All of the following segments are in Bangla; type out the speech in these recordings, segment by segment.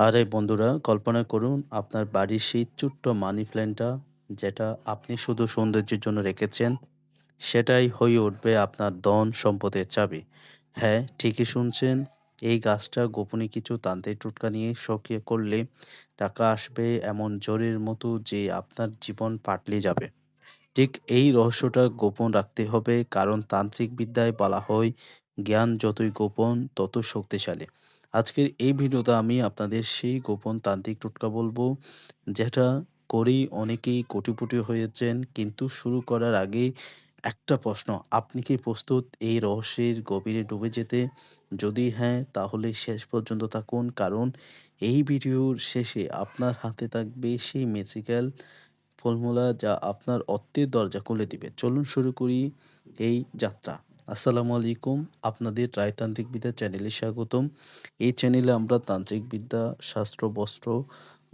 আরে বন্ধুরা, কল্পনা করুন আপনার বাড়ির সেই ছোট্ট মানি প্ল্যান্টটা যেটা আপনি শুধু সৌন্দর্যের জন্য রেখেছেন, সেটাই হয়ে উঠবে আপনার ধন সম্পদের চাবি। হ্যাঁ, ঠিকই শুনছেন। এই গাছটা গোপনে কিছু তান্ত্রিক টোটকা নিয়ে সক্রিয় করলে টাকা আসবে এমন জোরের মতো যে আপনার জীবন পাল্টে যাবে। ঠিক এই রহস্যটা গোপন রাখতে হবে, কারণ তান্ত্রিক বিদ্যায় বলা হয় জ্ঞান যতই গোপন তত শক্তিশালী। আজকের এই ভিডিওতে আমি আপনাদের সেই গোপন তান্ত্রিক টোটকা বলবো, যেটা করেই অনেকেই কোটিপতি হয়েছেন। কিন্তু শুরু করার আগেই একটা প্রশ্ন, আপনি কি প্রস্তুত এই রহস্যের গভীরে ডুবে যেতে? যদি হ্যাঁ, তাহলে শেষ পর্যন্ত থাকুন, কারণ এই ভিডিওর শেষে আপনার হাতে থাকবে সেই ম্যাজিক্যাল ফর্মুলা যা আপনার অর্থের দরজা খুলে দিবে। চলুন শুরু করি এই যাত্রা। আসসালামু আলাইকুম। আপনাদের রায়তান্ত্রিক বিদ্যা চ্যানেলে স্বাগতম। এই চ্যানেলে আমরা তান্ত্রিক বিদ্যা, শাস্ত্র, বস্ত্র,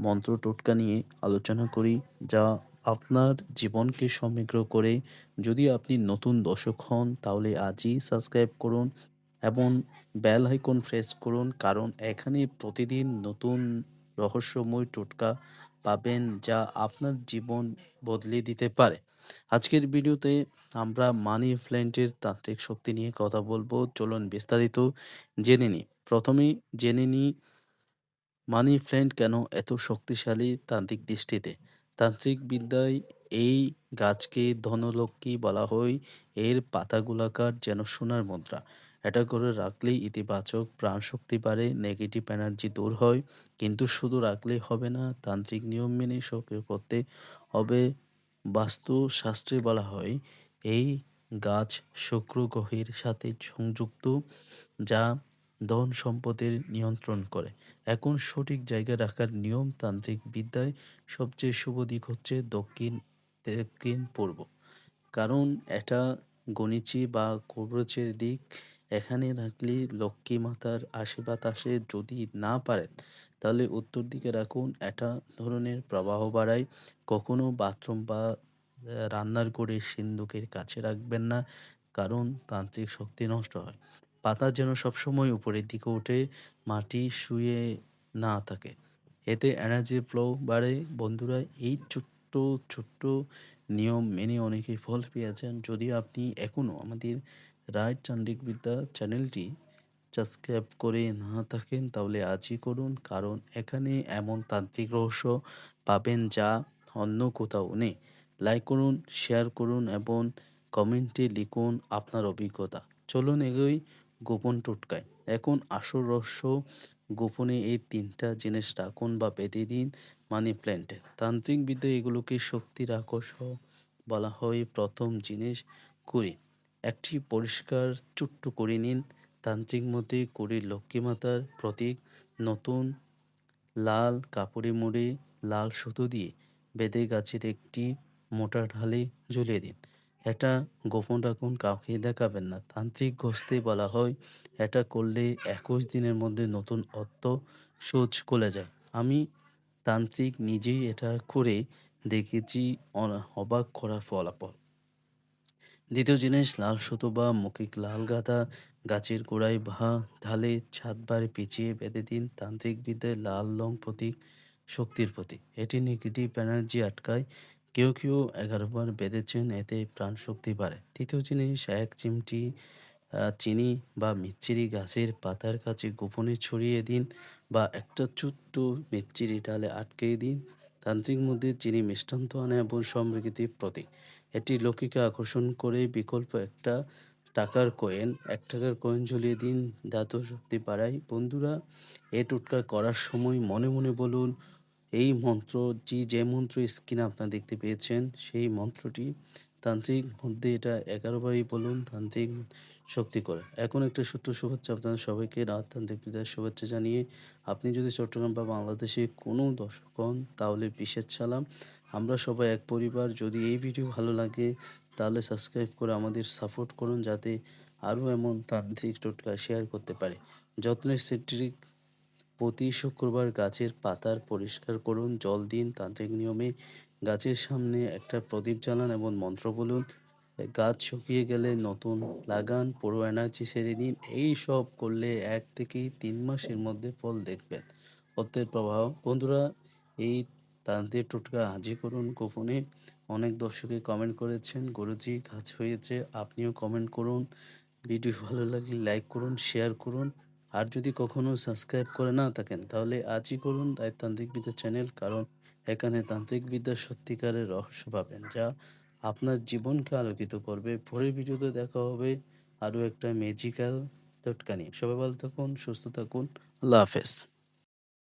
মন্ত্র, টোটকা নিয়ে আলোচনা করি, যা আপনার জীবনকে সমৃদ্ধ করে। যদি আপনি নতুন দর্শক হন, তাহলে আজই সাবস্ক্রাইব করুন এবং বেল আইকন প্রেস করুন, কারণ এখানে প্রতিদিন নতুন রহস্যময় টোটকা পাবেন যা আপনার জীবন বদলে দিতে পারে। আজকের ভিডিওতে আমরা মানি প্ল্যান্টের তান্ত্রিক শক্তি নিয়ে কথা বলবো। চলুন বিস্তারিত জেনে নিই। প্রথমেই জেনে নিই মানি প্ল্যান্ট কেন এত শক্তিশালী তান্ত্রিক দৃষ্টিতে। তান্ত্রিক বিদ্যায় এই গাছকে ধনলক্ষ্মী বলা হয়। এর পাতাগুলাকার যেন সোনার মুদ্রা। এটা করে রাখলেই ইতিবাচক প্রাণ শক্তি বাড়ে, নেগেটিভ এনার্জি দূর হয়। কিন্তু শুধু রাখলেই হবে না, তান্ত্রিক নিয়ম মেনে সক্রিয় করতে হবে। বাস্তুশাস্ত্রে বলা হয় এই গাছ শুক্র গ্রহের সাথে সংযুক্ত, যা ধন সম্পদের নিয়ন্ত্রণ করে। এখন সঠিক জায়গায় রাখার নিয়ম। তান্ত্রিক বিদ্যায় সবচেয়ে শুভ দিক হচ্ছে দক্ষিণ দক্ষিণ পূর্ব, কারণ এটা গণিচি বা কবরচের দিক। এখানে রাখলে লক্ষ্মী মাতার আশীর্বাদ আসে। যদি না পারেন, তাহলে উত্তর দিকে রাখুন। এটা ধরনের প্রবাহ বাড়ায়। কখনো বাথরুম বা রান্নার ঘরে সিন্দুকের কাছে রাখবেন না, কারণ তান্ত্রিক শক্তি নষ্ট হয়। পাতা যেন সবসময় উপরের দিকে উঠে, মাটি শুয়ে না থাকে। এতে এনার্জি ফ্লো বাড়ে। বন্ধুরা, এই ছোট্ট ছোট্ট নিয়ম মেনে অনেকেই ফল পেয়েছেন। যদি আপনি এখনও আমাদের রায় তান্ত্রিক বিদ্যা চ্যানেলটি সাবস্ক্রাইব করে না থাকেন, তাহলে আজই করুন, কারণ এখানে এমন তান্ত্রিক রহস্য পাবেন যা অন্য কোথাও নেই। লাইক করুন, শেয়ার করুন এবং কমেন্টে লিখুন আপনার অভিজ্ঞতা। চলুন এগোই গোপন টোটকায়। এখন আসল রহস্য। গোপনে এই তিনটা জিনিস রাখুন বা বেঁধে দিন মানি প্ল্যান্টে। তান্ত্রিক বিদ্যায় এগুলোকে শক্তির আকর্ষণ বলা হয়। প্রথম জিনিস, কুড়ি। একটি পরিষ্কার ছোট্ট করে নিন। তান্ত্রিক মতে কুড়ি লক্ষ্মী মাতার প্রতীক। নতুন লাল কাপড়ে মুড়ে লাল সুতো দিয়ে বেঁধে গাছের একটি মোটা ঢালে ঝুলিয়ে দিন। এটা গোপন রাখুন, কাউকে দেখাবেন না। তান্ত্রিক ঘষতে বলা হয় এটা করলে ২১ দিনের মধ্যে নতুন অর্থ সোজ খুলে যায়। আমি তান্ত্রিক নিজেই এটা করে দেখেছি, অবাক করা ফলাফল। দ্বিতীয় জিনিস, লাল সুতো বা মৌখিক লাল গাদা গাছের গোড়ায় বা ঢালে ছাদবার পিছিয়ে বেঁধে দিন। তান্ত্রিক বিদ্যায় লাল রং প্রতীক শক্তির প্রতীক। এটি নেগেটিভ এনার্জি আটকায়। কেউ কেউ ১১ বার বেঁধেছেন, এতে প্রাণ শক্তি বাড়ে। তৃতীয় জিনিস, এক চিমটি চিনি বা মিচ্ছিরি গাছের পাতার কাছে গোপনে ছড়িয়ে দিন, বা একটা ছোট্ট মিচ্ছিরি ডালে আটকে দিন। তান্ত্রিক মধ্যে চিনি মিষ্টান্ত আনে এবং সমৃদ্ধির প্রতীক। এটি লক্ষ্মীকে আকর্ষণ করে। বিকল্প একটা টাকার কয়েন, ৳১ কয়েন ঝুলিয়ে দিন, ধাতু শক্তি বাড়ায়। বন্ধুরা, এ টোটকা করার সময় মনে মনে বলুন এই মন্ত্রটি, যে মন্ত্র স্ক্রিনে আপনারা দেখতে পেয়েছেন, সেই মন্ত্রটি তান্ত্রিক মধ্যে এটা ১১ বারই বলুন, তান্ত্রিক শক্তি করে। এখন একটা ছোট্ট শুভেচ্ছা আপনাদের সবাইকে রাজতান্ত্রিক বিদায়ের শুভেচ্ছা জানিয়ে, আপনি যদি চট্টগ্রাম বা বাংলাদেশে কোনো দর্শক হন, তাহলে বিশেষ সালাম। আমরা সবাই এক পরিবার। যদি এই ভিডিও ভালো লাগে, তাহলে সাবস্ক্রাইব করে আমাদের সাপোর্ট করুন, যাতে আরও এমন তান্ত্রিক টোটকা শেয়ার করতে পারি। যত্নের সেট্রিক। প্রতি শুক্রবার গাছের পাতার পরিষ্কার করুন, জল দিন। তান্ত্রিক নিয়মে গাছের সামনে একটা প্রদীপ জ্বালান এবং মন্ত্র বলুন। গাছ শুকিয়ে গেলে নতুন লাগান, পুরো এনার্জি ছেড়ে দিন। এই সব করলে ১ থেকে ৩ মাসের মধ্যে ফল দেখবেন। সত্যের প্রবাহ। বন্ধুরা, এই তান্ত্রিক টোটকা আজই করুন গোপনে। অনেক দর্শকে কমেন্ট করেছেন, "গুরুজি কাজ হয়েছে।" আপনিও কমেন্ট করুন। ভিডিও ভালো লাগলে লাইক করুন, শেয়ার করুন। আর যদি কখনো সাবস্ক্রাইব করে না থাকেন তাহলে আজই করুন তান্ত্রিক বিদ্যা চ্যানেল। কারণ এখানে তান্ত্রিক বিদ্যার সত্যিকারের রহস্য পাবেন যা আপনার জীবনকে আলোকিত করবে। পরের ভিডিওতে দেখা হবে আরো একটা ম্যাজিক্যাল টোটকা নিয়ে। সবাই ভালো থাকুন, সুস্থ থাকুন। আল্লাহ হাফেজ।